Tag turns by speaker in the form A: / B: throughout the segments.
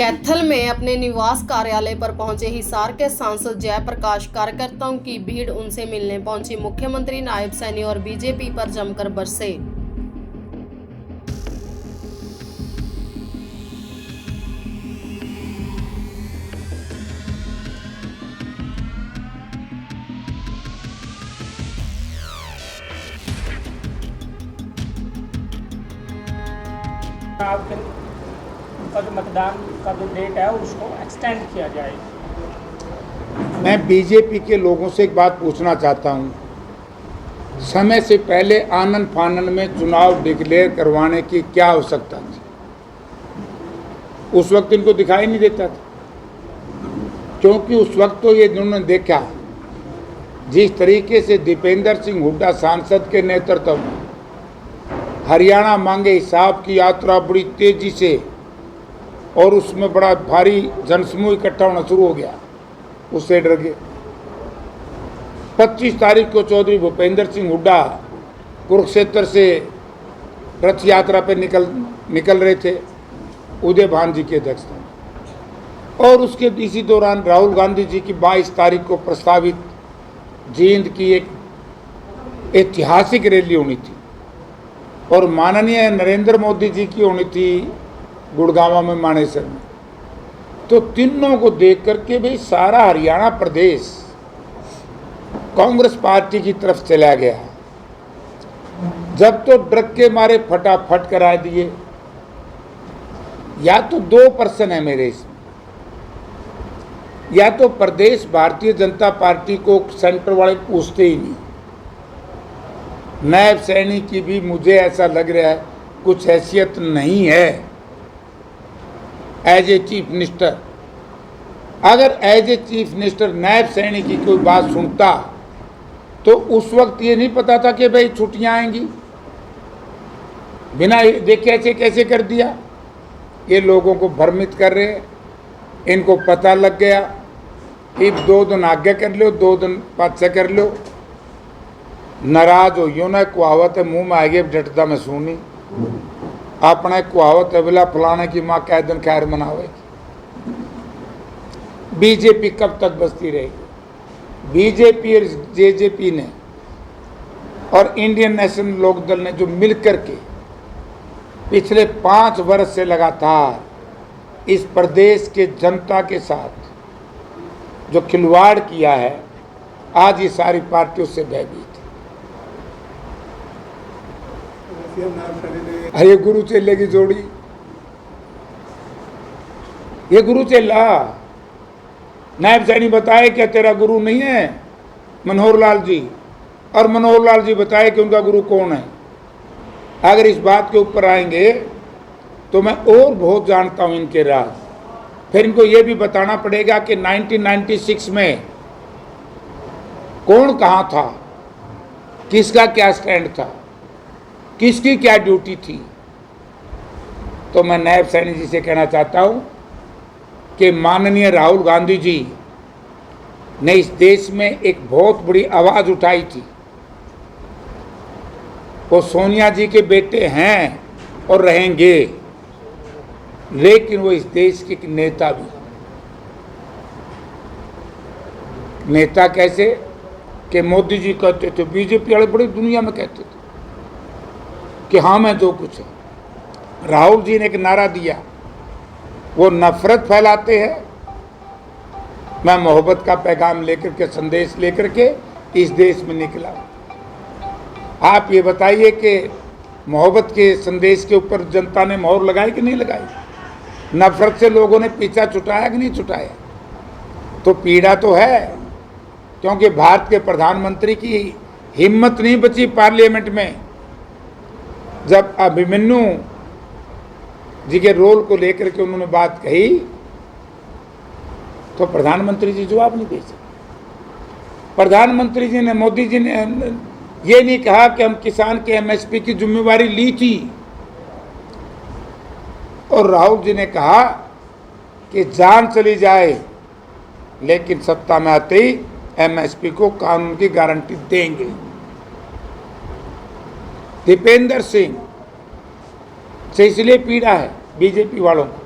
A: कैथल में अपने निवास कार्यालय पर पहुंचे हिसार के सांसद जयप्रकाश। कार्यकर्ताओं की भीड़ उनसे मिलने पहुंची। मुख्यमंत्री, नायब सैनी और बीजेपी पर जमकर बरसे।
B: आपके उनका जो मतदान का जो डेट है उसको एक्सटेंड किया जाए।
C: मैं बीजेपी के लोगों से एक बात पूछना चाहता हूं, समय से पहले आनन फानन में चुनाव डिक्लेयर करवाने की क्या आवश्यकता थी? उस वक्त इनको दिखाई नहीं देता था, क्योंकि उस वक्त तो ये इन्होंने देखा जिस तरीके से दीपेंद्र सिंह हुड्डा सांसद के नेतृत्व में हरियाणा मांगे हिसाब की यात्रा बड़ी तेजी से और उसमें बड़ा भारी जनसमूह इकट्ठा होना शुरू हो गया, उससे डर गए। 25 तारीख को चौधरी भूपेंद्र सिंह हुड्डा कुरुक्षेत्र से रथ यात्रा पर निकल रहे थे उदय भान जी की अध्यक्षता में, और उसके इसी दौरान राहुल गांधी जी की 22 तारीख को प्रस्तावित जींद की एक ऐतिहासिक रैली होनी थी और माननीय नरेंद्र मोदी जी की होनी थी गुड़गांव में, मानेसर में। तो तीनों को देख करके भाई सारा हरियाणा प्रदेश कांग्रेस पार्टी की तरफ चला गया। जब तो ड्रग के मारे फटाफट करा दिए। या तो दो पर्सन है मेरे इसमें, या तो प्रदेश भारतीय जनता पार्टी को सेंटर वाले पूछते ही नहीं। नायब सैनी की भी मुझे ऐसा लग रहा है कुछ हैसियत नहीं है एज ए चीफ मिनिस्टर। अगर as a chief minister Nayab Saini की कोई बात सुनता तो उस वक्त ये नहीं पता था कि भाई छुट्टियां आएंगी। बिना देखे ऐसे कैसे कर दिया? ये लोगों को भ्रमित कर रहे हैं। इनको पता लग गया कि 2 दिन आगे कर लो, 2 दिन पाछे कर लो। नाराज हो यो ना कुहावत है मुंह में आगे डटता मैं सुनी। अपना कुहावत है बिला फलाने की माँ कै दिन खैर मनावेगी। बीजेपी कब तक बसती रहेगी? बीजेपी और जेजेपी ने और इंडियन नेशनल लोकदल ने जो मिलकर के पिछले 5 वर्ष से लगातार इस प्रदेश के जनता के साथ जो खिलवाड़ किया है, आज ये सारी पार्टियों से भयभीत है। ये गुरु चेले की जोड़ी, ये गुरु चेला नायब सैनी बताए क्या तेरा गुरु नहीं है मनोहर लाल जी, और मनोहर लाल जी बताए कि उनका गुरु कौन है। अगर इस बात के ऊपर आएंगे तो मैं और बहुत जानता हूं इनके राज। फिर इनको ये भी बताना पड़ेगा कि 1996 में कौन कहां था, किसका क्या स्टैंड था, किसकी क्या ड्यूटी थी। तो मैं नायब सैनी जी से कहना चाहता हूं कि माननीय राहुल गांधी जी ने इस देश में एक बहुत बड़ी आवाज उठाई थी। वो सोनिया जी के बेटे हैं और रहेंगे, लेकिन वो इस देश के नेता भी। नेता कैसे कि मोदी जी कहते थे, बीजेपी वाले बड़ी दुनिया में कहते थे कि हाँ मैं जो कुछ है। राहुल जी ने एक नारा दिया, वो नफरत फैलाते हैं, मैं मोहब्बत का पैगाम लेकर के, संदेश लेकर के इस देश में निकला। आप ये बताइए कि मोहब्बत के संदेश के ऊपर जनता ने मोहर लगाई कि नहीं लगाई? नफरत से लोगों ने पीछा छुटाया कि नहीं छुटाया? तो पीड़ा तो है, क्योंकि भारत के प्रधानमंत्री की हिम्मत नहीं बची पार्लियामेंट में जब अभिमन्यु जी के रोल को लेकर के उन्होंने बात कही तो प्रधानमंत्री जी जवाब नहीं दे सके। प्रधानमंत्री जी ने, मोदी जी ने ये नहीं कहा कि हम किसान के एमएसपी की जिम्मेवारी ली थी, और राहुल जी ने कहा कि जान चली जाए लेकिन सत्ता में आते ही एमएसपी को कानून की गारंटी देंगे। दीपेंद्र सिंह से इसलिए पीड़ा है बीजेपी वालों को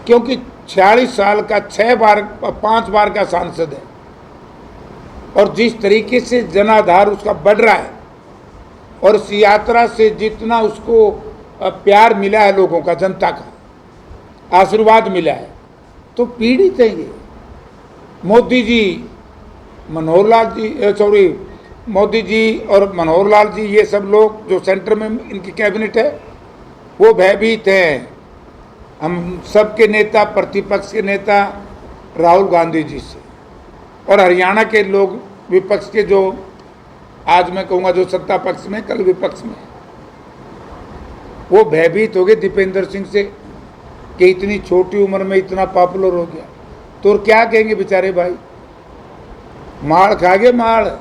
C: क्योंकि 46 साल का 5 बार का सांसद है और जिस तरीके से जनाधार उसका बढ़ रहा है और इस यात्रा से जितना उसको प्यार मिला है लोगों का, जनता का आशीर्वाद मिला है, तो पीड़ित है ये। मोदी जी मोदी जी और मनोहर लाल जी, ये सब लोग जो सेंटर में इनकी कैबिनेट है, वो भयभीत हैं। हम सबके नेता, प्रतिपक्ष के नेता राहुल गांधी जी से, और हरियाणा के लोग विपक्ष के, जो आज मैं कहूँगा जो सत्ता पक्ष में, कल विपक्ष में, वो भयभीत हो गए दीपेंद्र सिंह से कि इतनी छोटी उम्र में इतना पॉपुलर हो गया। तो और क्या कहेंगे बेचारे भाई, मार खा गए मार।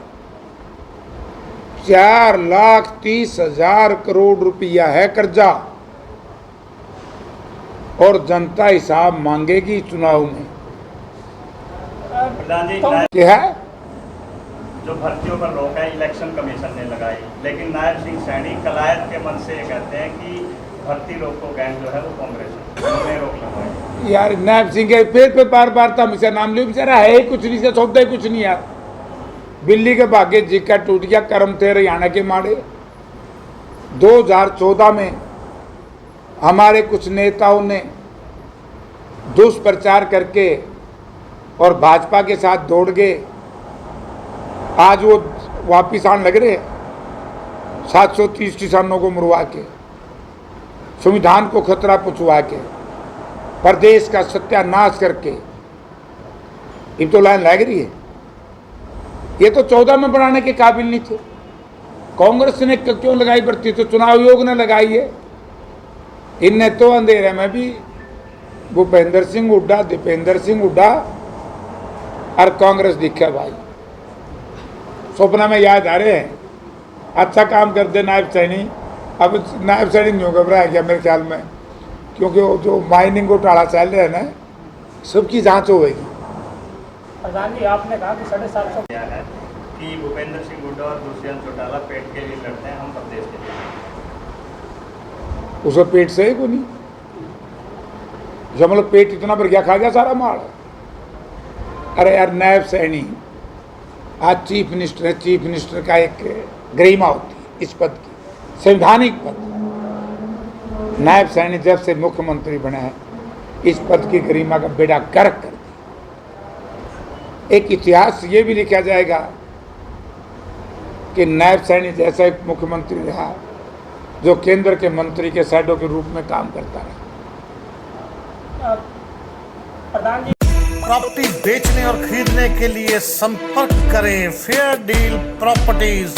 C: 4,30,000 करोड़ रुपया है कर्जा, और जनता हिसाब मांगेगी चुनाव में।
D: प्रधान जी,
C: क्या है
D: जो भर्तियों पर रोक है इलेक्शन कमीशन ने लगाई, लेकिन नायब सिंह सैनी कलायत के मन से ये कहते हैं कि भर्ती रोको गैंग जो है वो कांग्रेस उन्होंने रोक लगाई। यार
C: नायब सिंह के पेड़ पे बार बार था, हमेशा नाम लियो, बेचारा है ही कुछ नहीं, से सौदा ही कुछ नहीं यार। बिल्ली के भाग्य जिक्का टूट गया, कर्म थे हरियाणा के माड़े। 2014 में हमारे कुछ नेताओं ने दुष्प्रचार करके और भाजपा के साथ दौड़ गए, आज वो वापिस आने लग रहे। 730 किसानों को मरवा के, संविधान को खतरा पहुंचवा के, प्रदेश का सत्यानाश करके, ये तो लाइन लग रही है। ये तो 14 में बढ़ाने के काबिल नहीं थे। कांग्रेस ने क्यों लगाई भर्ती, तो चुनाव आयोग ने लगाई है। इनने तो अंधेरे में भी भूपेंद्र सिंह हुड्डा, दीपेंद्र सिंह हुड्डा और कांग्रेस दिखा भाई। सपना में याद आ रहे हैं, अच्छा काम कर दे नायब सैनी। अब नायब सैनी नहीं घबराया गया मेरे ख्याल में, क्योंकि वो जो माइनिंग घोटाला चल रहा है ना, सबकी जांच होगी।
B: प्रधान जी, आपने कहा कि 750
D: क्या है कि भूपेंद्र सिंह हुड्डा और दुष्यंत चौटाला पेट के लिए लड़ते हैं, हम प्रदेश के लिए।
C: उसका पेट सही को नहीं, जब मतलब पेट इतना भर गया, खा गया सारा माल। अरे यार, नायब सैनी आज चीफ मिनिस्टर है। चीफ मिनिस्टर का एक गरिमा होती है इस पद की, संवैधानिक पद। नायब सैनी जब से मुख्यमंत्री बना है, इस पद की गरिमा का बेड़ा गर्क कर दिया। एक इतिहास ये भी लिखा जाएगा कि नायब सैनी जैसा एक मुख्यमंत्री रहा जो केंद्र के मंत्री के शैडो के रूप में काम करता रहा।
B: प्रधान जी,
E: प्रॉपर्टी बेचने और खरीदने के लिए संपर्क करें फेयर डील प्रॉपर्टीज।